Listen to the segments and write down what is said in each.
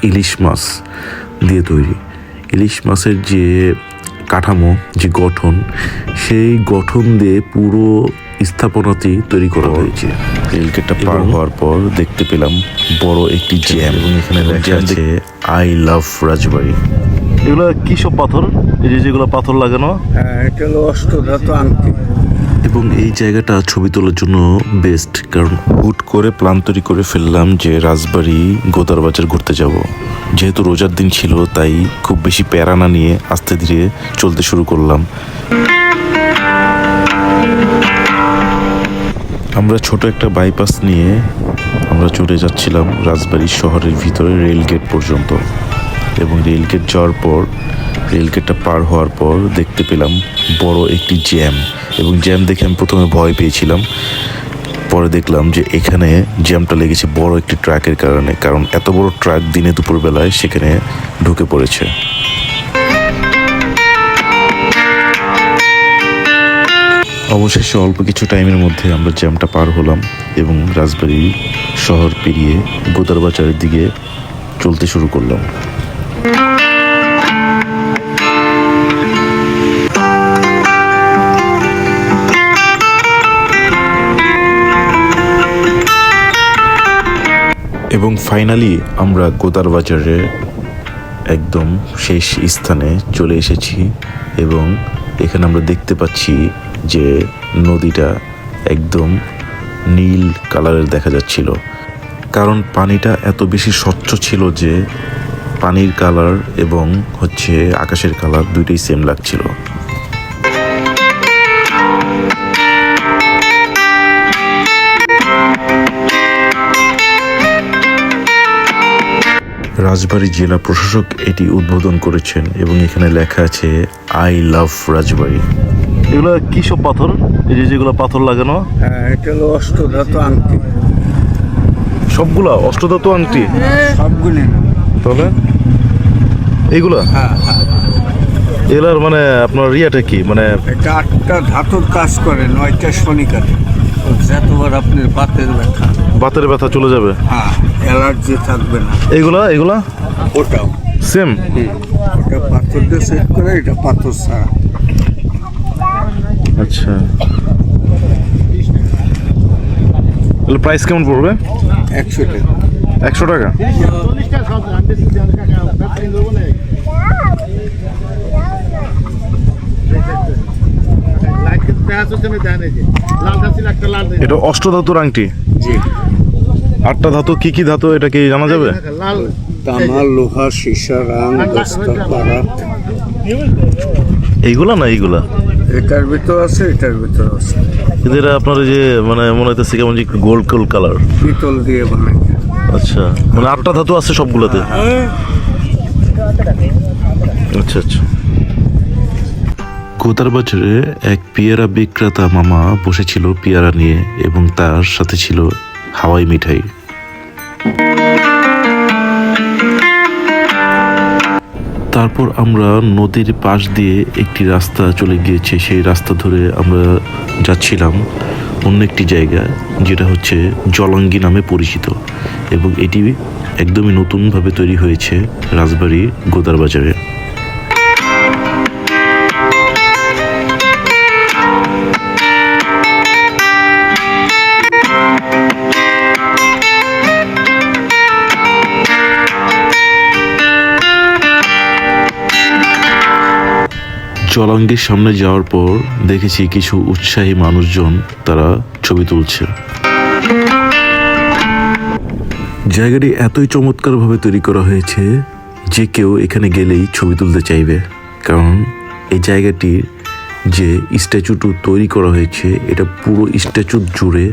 ইলিশ মাছ দিয়ে তৈরি। ইলিশ মাছের যে কাঠামো, যে গঠন, সেই গঠন দিয়ে পুরো স্থাপনাটি তৈরি করা হয়েছে। রেলগেটটা পার হওয়ার পর দেখতে পেলাম বড় একটি জ্যাম, এবং এখানে লেখা আছে আই লাভ রাজবাড়ি। এগুলো কি সব পাথর? এই যে যেগুলো পাথর লাগানো, এটা হলো অষ্টধাতু আংটি। এবং এই জায়গাটা ছবি তোলার জন্য বেস্ট, কারণ হুট করে প্ল্যান তৈরি করে ফেললাম যে রাজবাড়ি গোদার বাজার ঘুরতে যাব। যেহেতু রোজার দিন ছিল, তাই খুব বেশি প্যারা না নিয়ে আস্তে ধীরে চলতে শুরু করলাম। আমরা ছোট একটা বাইপাস নিয়ে আমরা চলে যাচ্ছিলাম রাজবাড়ি শহরের ভিতরে রেলগেট পর্যন্ত, এবং রেলগেট যাওয়ার পর, রেলগেটটা পার হওয়ার পর দেখতে পেলাম বড় একটি জ্যাম, এবং জ্যাম দেখে আমি প্রথমে ভয় পেয়েছিলাম। পরে দেখলাম যে এখানে জ্যামটা লেগেছে বড় একটি ট্রাকের কারণে, কারণ এত বড় ট্রাক দিনে দুপুরবেলায় সেখানে ঢুকে পড়েছে। অবশেষে অল্প কিছু টাইমের মধ্যে আমরা জ্যামটা পার হলাম এবং রাজবাড়ি শহর পেরিয়ে গোদার বাজারের দিকে চলতে শুরু করলাম। এবং ফাইনালি আমরা গোদার বাজারে একদম শেষ স্থানে চলে এসেছি, এবং এখানে আমরা দেখতে পাচ্ছি যে নদীটা একদম নীল কালারের দেখা যাচ্ছিল, কারণ পানিটা এত বেশি স্বচ্ছ ছিল যে পানির কালার এবং আকাশের কালার দুইটাই সেম লাগছিল। রাজবাড়ী জেলা প্রশাসক এটি উদ্বোধন করেছেন, এবং এখানে লেখা আছে আই লাভ রাজবাড়ি। এগুলো কি সব পাথর? এই যে যেগুলো পাথর লাগানো, এটা হলো অষ্টধাতু আংটি। সবগুলা অষ্টধাতু আংটি? সবগুলি না, তবে এইগুলা, এগুলার মানে আপনার রিয়াটা কি, মানে এটা 8টা ধাতুর কাজ করে, 9টা শনি কাটে। যতবার আপনার বাতের ব্যথা, বাতের ব্যথা চলে যাবে, অ্যালার্জি থাকবে না। এইগুলা ওটাও সেম? ওটা পাথর দিয়ে সেট করে, এটা পাথর ছাড়া। আচ্ছা, প্রাইস কেমন পড়বে? 100 টাকা। 100 টাকা? এটা অষ্টধাতুর আংটি? জি। 8টা ধাতু, কি কি ধাতু এটা কি জানা যাবে? তামা, লোহা, সীসা, রাং, দস্তা, পারা। এইগুলা না এইগুলা? এটার ভিতর আছে, এটার ভিতর আছে। কিন্তু এটা আপনার যে মানে মনে হইতেছে কেমন যে গোল্ড কালার। পিতল দিয়ে বানাই। আচ্ছা, মানে 8টা ধাতু আছে সবগুলোতে? আচ্ছা আচ্ছা। গোদার বাজারে এক পেয়ারা বিক্রেতা মামা বসেছিল পেয়ারা নিয়ে, এবং তার সাথে ছিল হাওয়াই মিঠাই। তারপর আমরা নদীর পাশ দিয়ে একটি রাস্তা চলে গিয়েছে, সেই রাস্তা ধরে আমরা যাচ্ছিলাম অন্য একটি জায়গা, যেটা জলাঙ্গি নামে পরিচিত, এবং এটি একদমই নতুনভাবে তৈরি হয়েছে রাজবাড়ী গোদার বাজারে। জলাঙ্গির সামনে যাওয়ার পর দেখেছি কিছু উৎসাহী মানুষজন, তারা ছবি তুলছে। জায়গাটি এতই চমৎকারভাবে তৈরি করা হয়েছে যে কেউ এখানে গেলেই ছবি তুলতে চাইবে, কারণ এই জায়গাটির যে স্ট্যাচুটি তৈরি করা হয়েছে, এটা পুরো স্ট্যাচু জুড়ে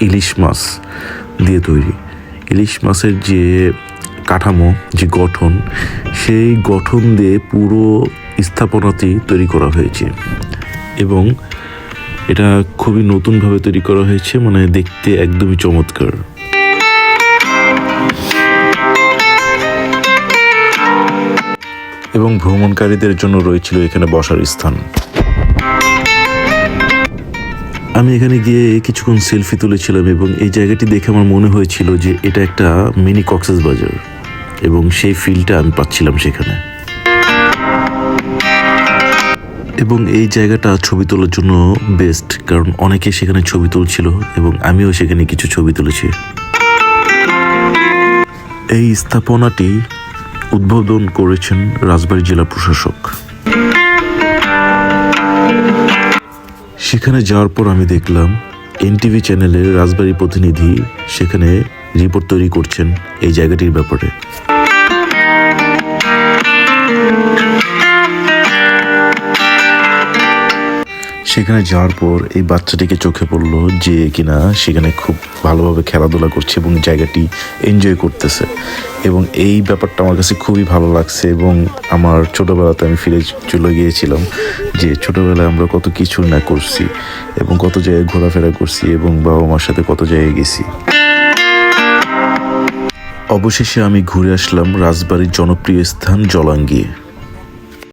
ইলিশ মাছ দিয়ে তৈরি। ইলিশ মাছের যে কাঠামো, যে গঠন, সেই গঠন দিয়ে পুরো স্থাপনাটি তৈরি করা হয়েছে, এবং এটা খুবই নতুনভাবে তৈরি করা হয়েছে, মানে দেখতে একদমই চমৎকার। এবং ভ্রমণকারীদের জন্য রয়েছিল এখানে বসার স্থান। আমি এখানে গিয়ে কিছুক্ষণ সেলফি তুলেছিলাম, এবং এই জায়গাটি দেখে আমার মনে হয়েছিল যে এটা একটা মিনি কক্সবাজার। এবং সেই ফিলটা আমি পাচ্ছিলাম সেখানে। এবং এই জায়গাটা ছবি তোলার জন্য বেস্ট, কারণ অনেকে সেখানে ছবি তুলছিল এবং আমিও সেখানে কিছু ছবি তুলেছি। এই স্থাপনাটি উদ্বোধন করেছেন রাজবাড়ী জেলা প্রশাসক। সেখানে যাওয়ার পর আমি দেখলাম এনটিভি চ্যানেলের রাজবাড়ী প্রতিনিধি সেখানে রিপোর্ট তৈরি করছেন এই জায়গাটির ব্যাপারে। সেখানে যাওয়ার পর এই বাচ্চাটিকে চোখে পড়লো যে কিনা সেখানে খুব ভালোভাবে খেলাধুলা করছে এবং জায়গাটি এনজয় করতেছে, এবং এই ব্যাপারটা আমার কাছে খুবই ভালো লাগছে। এবং আমার ছোটোবেলাতে আমি ফিরে চলে গিয়েছিলাম যে ছোটোবেলায় আমরা কত কিছু না করছি এবং কত জায়গায় ঘোরাফেরা করছি এবং বাবা মার সাথে কত জায়গায় গেছি। অবশেষে আমি ঘুরে আসলাম রাজবাড়ির জনপ্রিয় স্থান জলাঙ্গি।